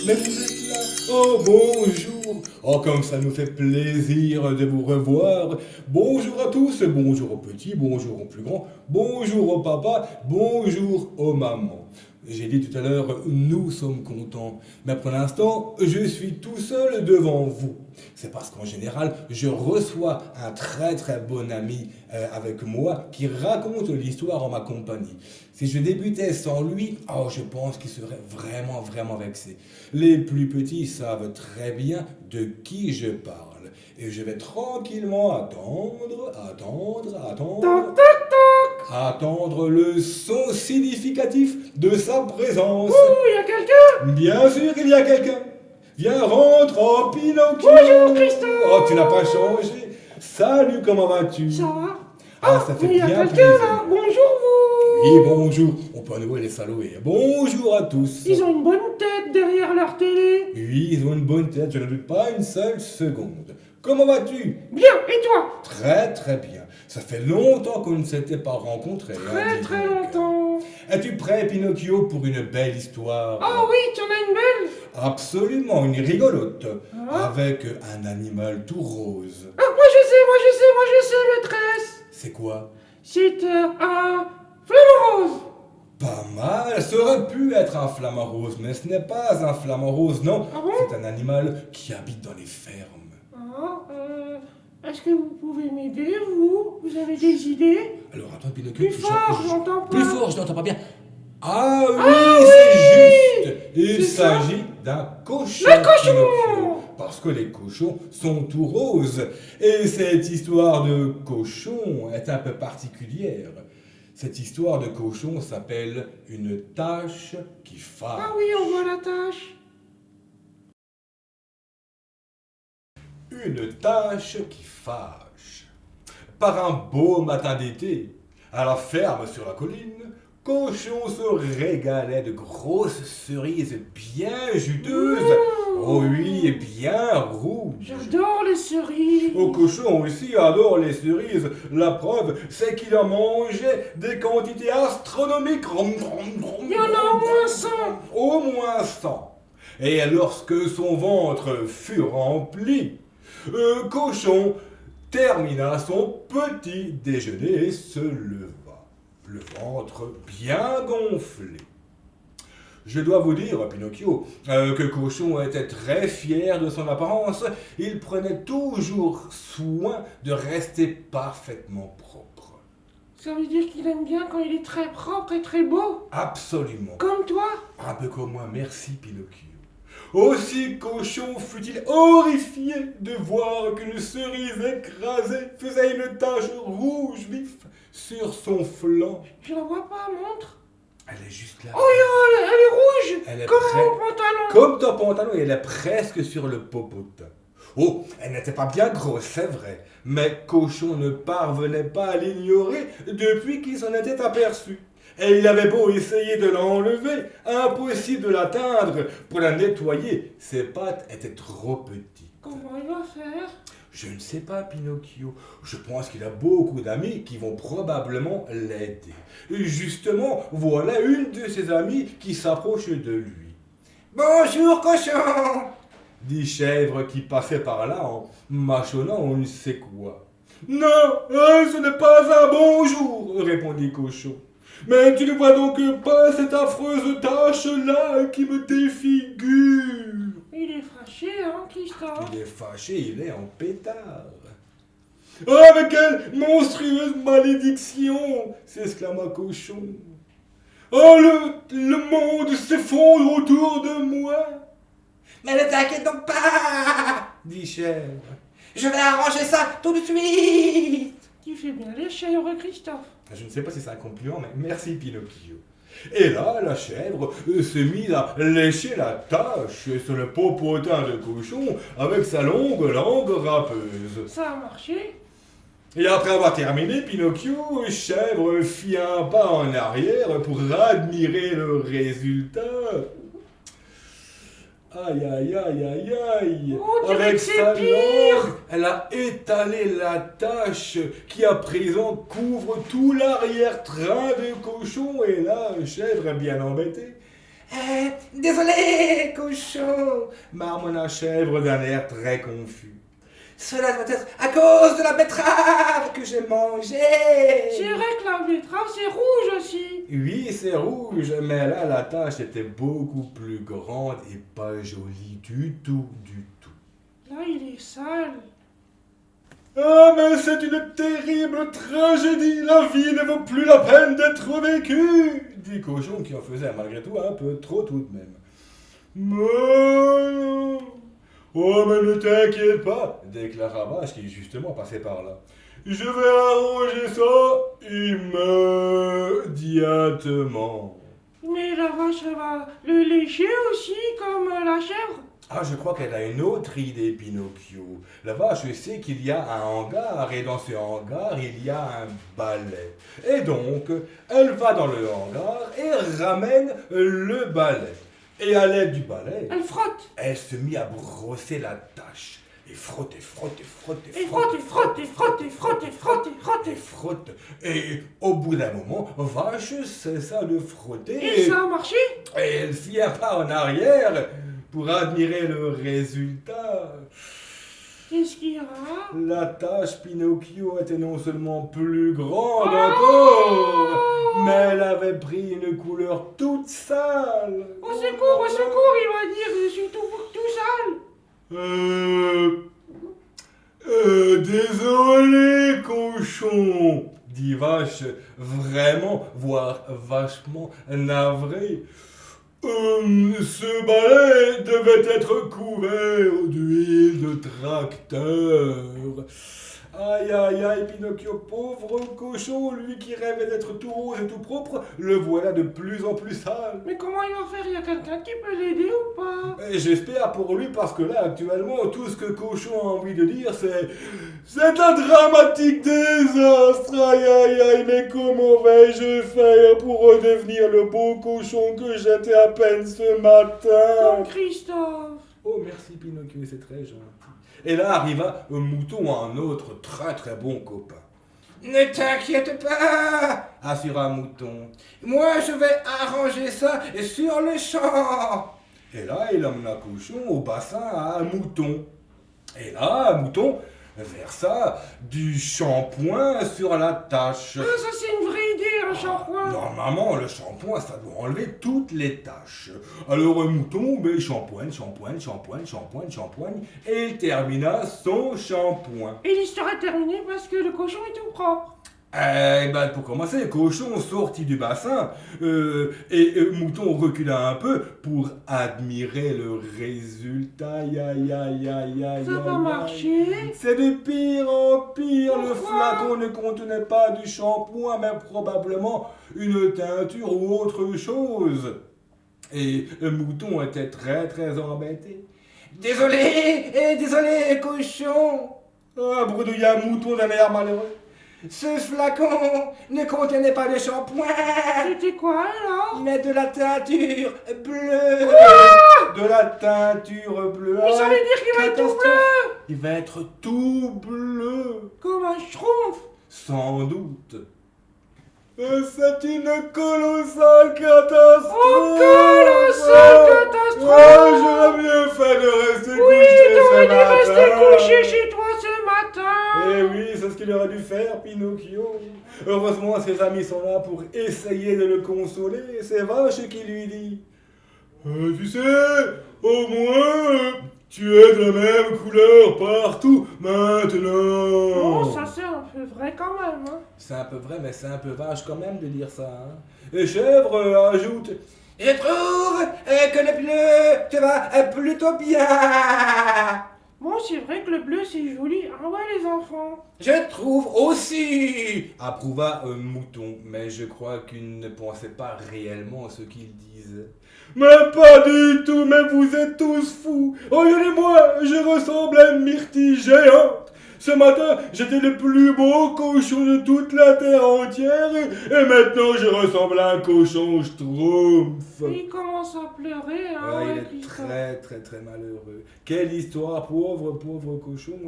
Mais vous êtes là. Oh, bonjour. Oh, comme ça nous fait plaisir de vous revoir. Bonjour à tous. Bonjour aux petits, bonjour aux plus grands, bonjour au papa, bonjour aux mamans. J'ai dit tout à l'heure, nous sommes contents. Mais pour l'instant, je suis tout seul devant vous. C'est parce qu'en général, je reçois un très très bon ami avec moi qui raconte l'histoire en ma compagnie. Si je débutais sans lui, oh, je pense qu'il serait vraiment vraiment vexé. Les plus petits savent très bien de qui je parle. Et je vais tranquillement attendre le son significatif de sa présence. Ouh, il y a quelqu'un? Bien sûr qu'il y a quelqu'un. Viens, rentre en Pinocchio. Bonjour, Christophe. Oh, tu n'as pas changé. Salut, comment vas-tu? Ça va? Ah, ça fait mais il y a bien quelqu'un plaisir. là. Bonjour vous. Oui, bonjour. On peut à nouveau les saluer. Bonjour à tous. Ils ont une bonne tête derrière leur télé. Oui, ils ont une bonne tête, je ne doute pas une seule seconde. Comment vas-tu? Bien, et toi? Très très bien. Ça fait longtemps qu'on ne s'était pas rencontrés. Très dis très donc. longtemps. Es-tu prêt, Pinocchio, pour une belle histoire? Oh oui, tu en as une belle. Absolument, une rigolote. Ah. Avec un animal tout rose. Ah, moi je sais, maîtresse. C'est quoi? C'est un flamant rose. Pas mal, ça aurait pu être un flamant rose, mais ce n'est pas un flamant rose, non. Ah bon? C'est un animal qui habite dans les fermes. Ah, est-ce que vous pouvez m'aider, vous? Vous avez des idées? Alors attends, Pinocchio, Plus fort, je n'entends pas. Plus fort, je n'entends pas bien. Ah oui, Ah c'est juste. Il C'est ça? s'agit d'un cochon. Le cochon! Pinocchio. Parce que les cochons sont tout roses. Et cette histoire de cochon est un peu particulière. Cette histoire de cochon s'appelle une tâche qui fâche. Ah oui, on voit la tâche. Une tâche qui fâche. Par un beau matin d'été, à la ferme sur la colline, Cochon se régalait de grosses cerises bien juteuses. Oh oui, et bien rouges. J'adore les cerises. Oh, Cochon aussi adore les cerises. La preuve, c'est qu'il en mangeait des quantités astronomiques. Il y en a au moins 100. Au moins 100. Et lorsque son ventre fut rempli, Cochon termina son petit déjeuner et se leva, le ventre bien gonflé. Je dois vous dire, Pinocchio, que Cochon était très fier de son apparence. Il prenait toujours soin de rester parfaitement propre. Ça veut dire qu'il aime bien quand il est très propre et très beau. Absolument. Comme toi. Un peu comme moi, merci Pinocchio. Aussi Cochon fut-il horrifié de voir qu'une cerise écrasée faisait une tache rouge vif sur son flanc. Je la vois pas, montre. Elle est juste là. Oh, elle est rouge. Elle est Comme prête. mon pantalon. Comme ton pantalon, et elle est presque sur le popotin. Oh, elle n'était pas bien grosse, c'est vrai, mais Cochon ne parvenait pas à l'ignorer depuis qu'il s'en était aperçu. Et il avait beau essayer de l'enlever, impossible de l'atteindre. Pour la nettoyer, ses pattes étaient trop petites. Comment il va faire? Je ne sais pas, Pinocchio. Je pense qu'il a beaucoup d'amis qui vont probablement l'aider. Justement, voilà une de ses amies qui s'approche de lui. Bonjour, Cochon. Dit Chèvre qui passait par là en mâchonnant on ne sait quoi. Non, ce n'est pas un bonjour, répondit Cochon. Mais tu ne vois donc pas cette affreuse tache-là qui me défigure. Il est fâché, hein, Christophe? Il est fâché, il est en pétard. Ah, mais quelle monstrueuse malédiction! S'exclama Cochon. Oh, le monde s'effondre autour de moi. Mais ne t'inquiète donc pas, Dit Chèvre. je vais arranger ça tout de suite. Tu fais bien les chèvres, Christophe. Je ne sais pas si c'est un compliment, mais merci Pinocchio. Et là, la chèvre s'est mise à lécher la tache sur le popotin de Cochon avec sa longue langue râpeuse. Ça a marché. Et après avoir terminé, Pinocchio, Chèvre fit un pas en arrière pour admirer le résultat. Aïe, aïe, aïe, aïe, aïe. On dirait Avec que c'est sa pire. langue, elle a étalé la tache qui à présent couvre tout l'arrière-train de Cochon. Et là, Chèvre est bien embêtée. Désolé, cochon. marmonna Chèvre d'un air très confus. Cela doit être à cause de la betterave que j'ai mangée. C'est vrai que la betterave, c'est rouge aussi. Oui, c'est rouge, mais là, la tache était beaucoup plus grande et pas jolie du tout, du tout. Là, il est sale. Ah, mais c'est une terrible tragédie, la vie ne vaut plus la peine d'être vécue, dit Cochon qui en faisait malgré tout un peu trop tout de même. Mais... Oh, mais ne t'inquiète pas, déclara Vache qui justement passait par là. Je vais arranger ça immédiatement. Mais la vache, elle va le lécher aussi, comme la chèvre. Ah, je crois qu'elle a une autre idée, Pinocchio. La vache sait qu'il y a un hangar, et dans ce hangar, il y a un balai. Et donc, elle va dans le hangar et ramène le balai. Et à l'aide du balai, Elle frotte. elle se mit à brosser la tâche. Et frotte, et frotte, et frotte, et Et frotte, et frotte, et frotte, et frotte, et frotte, et frotte, et frotte. Et au bout d'un moment, Vache cessa de frotter. Et ça a marché. Et elle fit un pas en arrière pour admirer le résultat. Qu'est-ce qu'il y a? La tache Pinocchio était non seulement plus grande encore, mais elle avait pris une couleur toute sale. Au secours, il va dire, je suis tout sale. Désolé, cochon, dit Vache, vraiment, voire vachement navré. Ce balai devait être couvert d'huile de tracteur. Aïe, aïe, aïe, Pinocchio, pauvre cochon, lui qui rêvait d'être tout rose et tout propre, le voilà de plus en plus sale. Mais comment il va faire? Il y a quelqu'un qui peut l'aider ou pas? Et j'espère pour lui, parce que là, actuellement, tout ce que Cochon a envie de dire, c'est un dramatique désastre. Aïe, aïe, aïe, mais comment vais-je faire pour redevenir le beau cochon que j'étais à peine ce matin? Comme Christophe. Oh, merci Pinocchio, c'est très gentil. Et là arriva Mouton, un autre très très bon copain. Ne t'inquiète pas, Assura Mouton. moi je vais arranger ça sur le champ. Et là, il emmena Cochon au bassin à Mouton. Et là, Mouton versa du shampoing sur la tache. Ah, ça c'est une vraie idée, un shampoing. Normalement, le shampoing, ça doit enlever toutes les taches. Alors, Mouton, shampoing, et il termina son shampoing. Et l'histoire est terminée parce que le cochon est tout propre. Pour commencer, Cochon sortit du bassin et Mouton recula un peu pour admirer le résultat. Aïe, aïe, aïe, aïe, aïe. Ça va aïe, marcher. aïe. C'est de pire en pire. Le Pourquoi? flacon ne contenait pas du shampoing, mais probablement une teinture ou autre chose. Et Mouton était très, très embêté. Désolé, cochon. Ah, bredouilla Mouton d'un air malheureux. Ce flacon ne contenait pas de shampoing, C'était quoi alors? mais de la teinture bleue. De la teinture bleue. Mais ça veut dire qu'il va être tout bleu. Il va être tout bleu. Comme un schtroumpf. Sans doute. C'est une colossale catastrophe. Oh, colossale catastrophe. Ouais, j'aurais mieux fait de rester Oui, couché t'aurais ce dû matin. rester couché chez toi ce matin. Eh oui, c'est ce qu'il aurait dû faire, Pinocchio. Heureusement, ses amis sont là pour essayer de le consoler. C'est Vache qui lui dit: tu sais, au moins, tu es de la même couleur partout maintenant. Bon, ça c'est un peu vrai quand même, hein. C'est un peu vrai, mais c'est un peu vache quand même de dire ça. Hein. Et Chèvre ajoute: Je trouve que le bleu te va plutôt bien. Bon, c'est vrai que le bleu c'est joli. Ah ouais, les enfants. Je trouve aussi. approuva Mouton, mais je crois qu'il ne pensait pas réellement ce qu'il disait. Mais pas du tout, mais vous êtes tous fous. Regardez-moi, je ressemble à une myrtille géante. Ce matin, j'étais le plus beau cochon de toute la terre entière, et maintenant je ressemble à un cochon schtroumpf. Il commence à pleurer, hein. Ah, ouais, il est Christophe. très très très malheureux. Quelle histoire, pauvre cochon,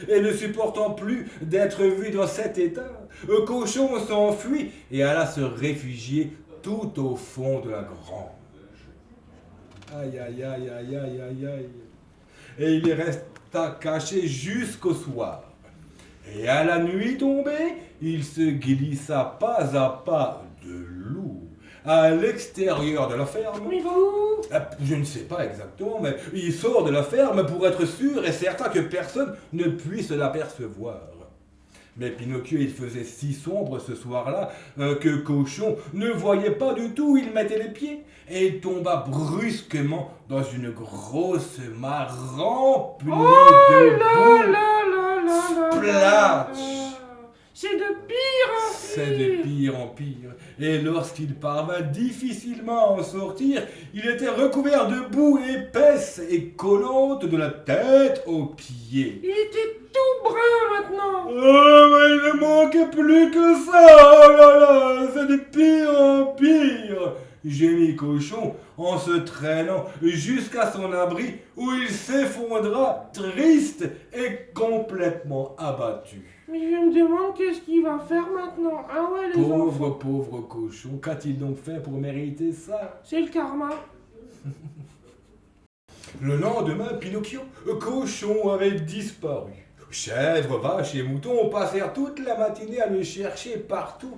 et ne supportant plus d'être vu dans cet état, le cochon s'enfuit et alla se réfugier tout au fond de la grange. Aïe, aïe, aïe, aïe, aïe, aïe, aïe. Et il y resta caché jusqu'au soir. Et à la nuit tombée, il se glissa pas à pas de loup à l'extérieur de la ferme. Mais vous? Je ne sais pas exactement, mais il sort de la ferme pour être sûr et certain que personne ne puisse l'apercevoir. Mais Pinocchio, il faisait si sombre ce soir-là que Cochon ne voyait pas du tout où il mettait les pieds. Et il tomba brusquement dans une grosse mare remplie de boue. Splash! C'est de pire en pire. C'est de pire en pire. Et lorsqu'il parvint difficilement à en sortir, il était recouvert de boue épaisse et collante de la tête aux pieds. Il était tout brun maintenant. Oh, mais il ne manquait plus que ça! Oh là là, c'est de pire en pire! Gémit Cochon en se traînant jusqu'à son abri où il s'effondra triste et complètement abattu. Mais je me demande qu'est-ce qu'il va faire maintenant. Ah ouais, les enfants. Pauvre Cochon, qu'a-t-il donc fait pour mériter ça? C'est le karma. Le lendemain, Pinocchio, Cochon avait disparu. Chèvres, vaches et moutons passèrent toute la matinée à le chercher partout,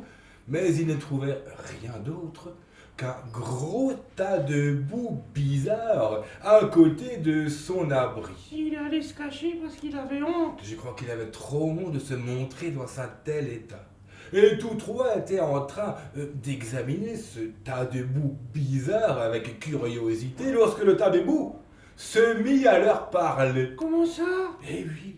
mais ils ne trouvèrent rien d'autre qu'un gros tas de boue bizarre à côté de son abri. Il est allé se cacher parce qu'il avait honte. Je crois qu'il avait trop honte de se montrer dans un tel état. Et tous trois étaient en train d'examiner ce tas de boue bizarre avec curiosité lorsque le tas de boue se mit à leur parler. Comment ça? Eh oui.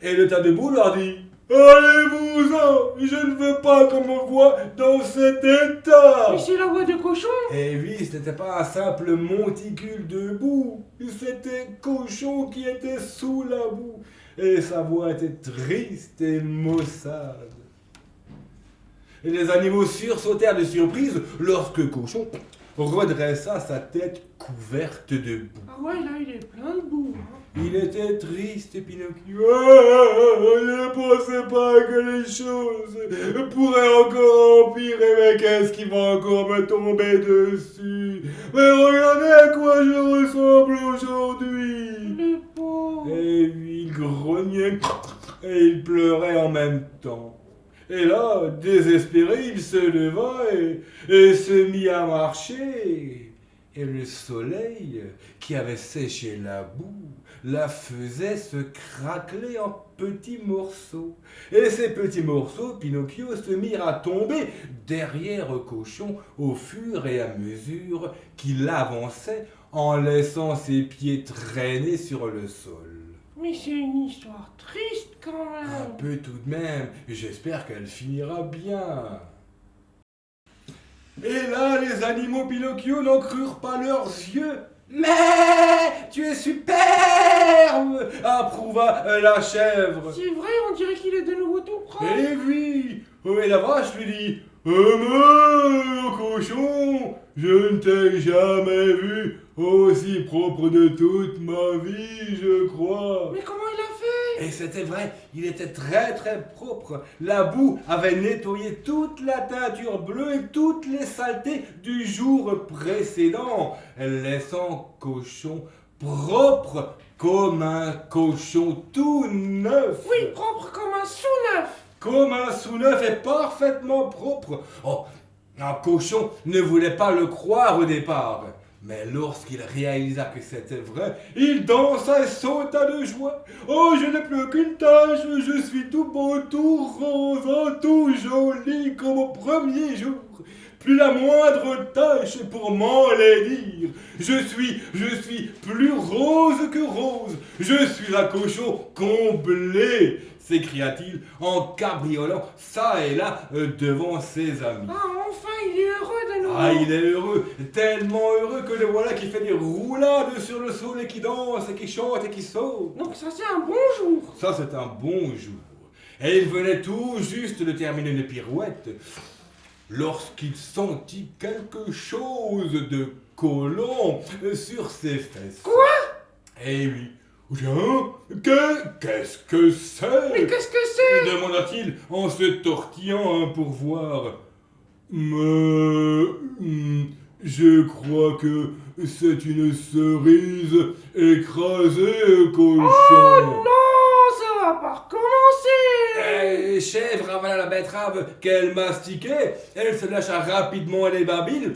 Et le tas de boue leur dit: allez-vous-en, je ne veux pas qu'on me voie dans cet état. Mais c'est la voix de Cochon. Eh oui, ce n'était pas un simple monticule de boue, c'était Cochon qui était sous la boue, et sa voix était triste et maussade. Et les animaux sursautèrent de surprise lorsque Cochon redressa sa tête couverte de boue. Ah ouais, là, il est plein de boue. Hein. Il était triste, Pinocchio. Je ne pensais pas que les choses pourraient encore empirer, mais qu'est-ce qui va encore me tomber dessus? Mais regardez à quoi je ressemble aujourd'hui. Le pauvre. Et puis il grognait et il pleurait en même temps. Et là, désespéré, il se leva et se mit à marcher. Et le soleil, qui avait séché la boue, la faisait se craqueler en petits morceaux. Et ces petits morceaux, Pinocchio se mirent à tomber derrière Cochon au fur et à mesure qu'il avançait en laissant ses pieds traîner sur le sol. Mais c'est une histoire triste quand Un même. peu tout de même, j'espère qu'elle finira bien. Et là, les animaux Pinocchio n'en crurent pas leurs yeux. Mais tu es superbe! Approuva la chèvre. C'est vrai, on dirait qu'il est de nouveau tout propre. Eh oui. Et la vache lui dit: mais, Cochon, je ne t'ai jamais vu aussi propre de toute ma vie, je crois. Mais comment il a fait? Et c'était vrai, il était très très propre. La boue avait nettoyé toute la teinture bleue et toutes les saletés du jour précédent, laissant Cochon propre comme un cochon tout neuf. Oui, propre comme un sous-neuf. Comme un sous-neuf et parfaitement propre. Oh, un Cochon ne voulait pas le croire au départ. Mais lorsqu'il réalisa que c'était vrai, il dansa et sauta de joie. Oh, je n'ai plus aucune tache, je suis tout beau, tout rose, oh, tout joli comme au premier jour. Plus la moindre tache pour m'enlaidir. Je suis plus rose que rose. Je suis un cochon comblé, s'écria-t-il en cabriolant ça et là devant ses amis. Ah, enfin, il est heureux de nouveau. Ah, il est heureux, tellement heureux que le voilà qui fait des roulades sur le sol et qui danse et qui chante et qui saute. Donc ça, c'est un bon jour. Ça, c'est un bon jour. Et il venait tout juste de terminer une pirouette lorsqu'il sentit quelque chose de collant sur ses fesses. Quoi? Eh oui. Tiens, qu'est-ce que c'est? Mais qu'est-ce que c'est? Demanda-t-il en se tortillant pour voir. Je crois que c'est une cerise écrasée, cochon. Oh non, ça va pas recommencer. Chèvre avala la betterave qu'elle mastiquait. Elle se lâcha rapidement les babines.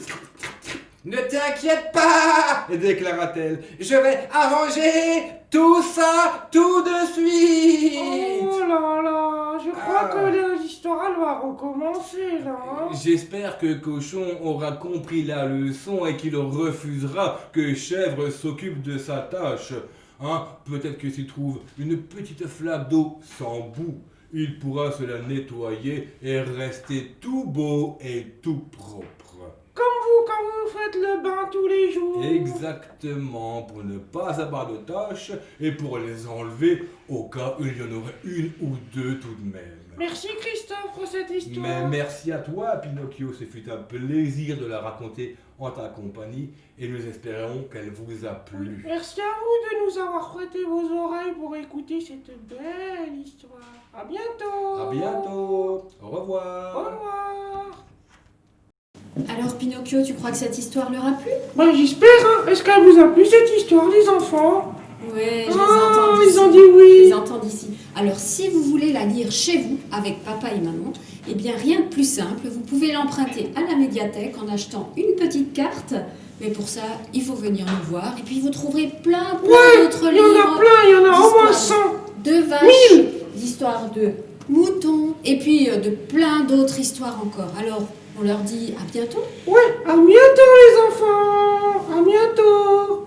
Ne t'inquiète pas, déclara-t-elle. Je vais arranger tout ça tout de suite. Oh là là, je crois que l'histoire elle va recommencer là. Hein. J'espère que Cochon aura compris la leçon et qu'il refusera que Chèvre s'occupe de sa tâche. Hein, peut-être que s'il trouve une petite flaque d'eau sans bout, il pourra se la nettoyer et rester tout beau et tout propre. Comme vous, quand vous faites le bain tous les jours. Exactement, pour ne pas avoir de tâches et pour les enlever au cas où il y en aurait une ou deux tout de même. Merci Christophe pour cette histoire. Mais merci à toi, Pinocchio, ce fut un plaisir de la raconter en ta compagnie et nous espérons qu'elle vous a plu. Merci à vous de nous avoir prêté vos oreilles pour écouter cette belle histoire. À bientôt. À bientôt. Au revoir. Au revoir. Alors Pinocchio, tu crois que cette histoire leur a plu? Bah j'espère, hein. Est-ce qu'elle vous a plu cette histoire, les enfants? Ouais, je les entends d'ici. Ils ont dit Je oui. les entends d'ici. Alors si vous voulez la lire chez vous, avec papa et maman, eh bien rien de plus simple, vous pouvez l'emprunter à la médiathèque en achetant une petite carte. Mais pour ça, il faut venir nous voir. Et puis vous trouverez plein d'autres Il y en livres. a plein, il y en a au moins 100. De vaches, d'histoires de moutons, et puis de plein d'autres histoires encore. Alors, on leur dit à bientôt. Ouais, à bientôt les enfants. À bientôt.